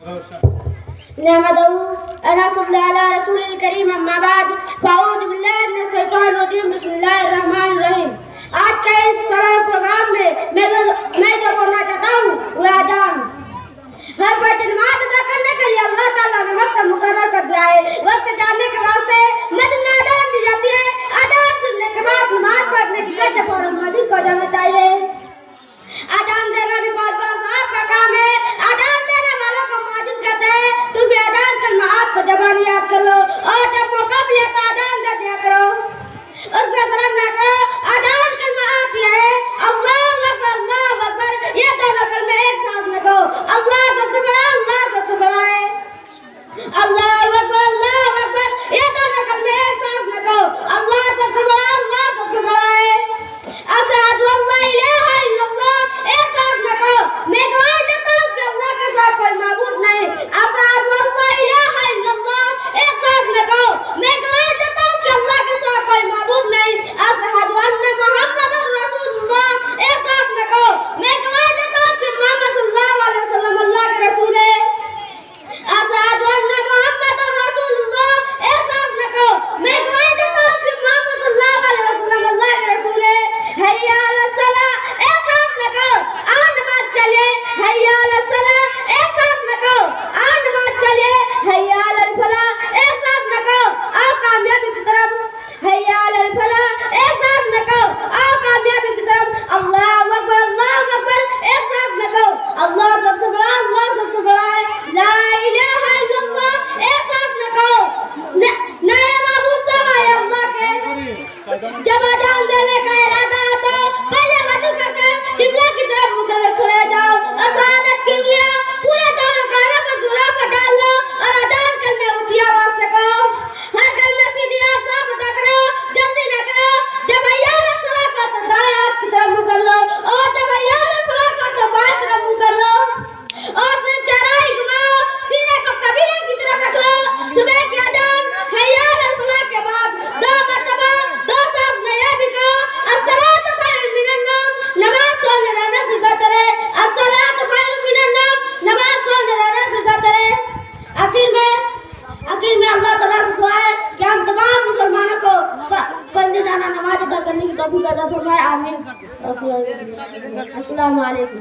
नहमदहू व नसल्ली अला रसूलिल करीम अम्मा बाद फाऊज़ु बिल्लाहि मिनश शैतानिर रजीम बिस्मिल्लाहिर रहमानिर रहीम। आज के इस सरल प्रोग्राम में मैं जो बोलना चाहता हूँ वह अजान। हर वक्त नमाज अदा करने के लिए अल्लाह ताला ने वक्त मुकर्रर कर दिया है। वक्त जानने के वास्ते मदीना अजान दी जाती है। अजान सुनने के बाद नमाज पढ़ने की जगह पर मस्जिद को जाना चाहिए। अजान देना भी बहुत बड़ा साहब का काम है। अजान देने वालों को मस्जिद कहते हैं। तुम भी अजान कलमा को जबान याद कर लो और जब मौका मिले तो अजान दे दिया करो, उसमें शर्म ना करो। अजान कलमा आती है अल्लाहु अकबर, ये दोनों कलमे एक साथ में कहो। अल्लाह सबसे बड़ा, अल्लाह सबसे बड़ा है। अल्लाहु अकबर, ये दोनों कलमे एक साथ में कहो। अल्लाह सबसे बड़ा, अल्लाह सबसे बड़ा है। अशहदु अल्ला इलाहा इल्लल्लाह, एक साथ में कहो। मैं गवाही देता हूँ कि अल्लाह के साथ कोई माबूद नहीं। अशहदु अल्ला इलाहा इल्लल्लाह, एक साथ में कहो। मैं गवाही देता हूँ कि अल्लाह के साथ कोई माबूद नहीं। अशहदु अन्ना मुहम्मदुर रसूलुल्लाह, एक साथ में कहो। मैं गवाही देता हूँ कि मोहम्मद सल्लल्लाहु अलैहि वसल्लम अल्लाह के रसूल है। अशहदु अन्ना मुहम्मदुर रसूलुल्लाह, एक साथ में कहो। मैं गवाही देता हूँ कि मोहम्मद सल्लल्लाहु अलैहि वसल्लम अल्लाह के रसूल है। हैया अलस सलाह, एक साथ में कहो। आज नमाज चलिए, हैया अलस सलाह, एक साथ में कहो। आज नमाज चलिए, हैया अलल फलाह, एक साथ में कहो। आओ कामयाबी की तरफ, हैया अलल फलाह, एक साथ में कहो। आओ कामयाबी की तरफ। अल्लाहु अकबर, एक साथ में कहो। अल्लाह सबसे बड़ा, अल्लाह सबसे बड़ा है। ला इलाहा इल्लल्लाह, एक साथ में कहो। नए माबूद सवाए अल्लाह के। जब अजान देने का इरादा हो तो पहले वजू करके किबला की तरफ मुंह करके खड़े जाओ और शहादत के लिए पूरे दोनों कानों पर जुराफ डाल लो और अजान करने उठी आवाज से कहो। हर कलमे सीधी और साफ अदा करो, जल्दी न करो। जब अय्याल सलाह का तो दाएं हाथ की तरफ मुंह कर लो और जब अय्याल फलाह का तो बाएं तरफ मुंह कर लो और फिर चौराही घुमाओ, सीने को कबीले की तरफ रख लो। सुबह की अजान अय्याल फलाह के बाद दो मरतबा दो साफ नया भी कहो। अस्सलातु खैरुम मिनन नौम, नमाज सोने रहने से बेहतर है। अस्सलातु खैरुम मिनन नौम, नमाज सोने रहने से बेहतर है। आखिर में अल्लाह ताला से दुआ है कि हम तमाम मुसलमानों को बंदीदाना नमाज अदा करने की तौफीक अता फरमाए। आमीन। अस्सलामु अलैकुम।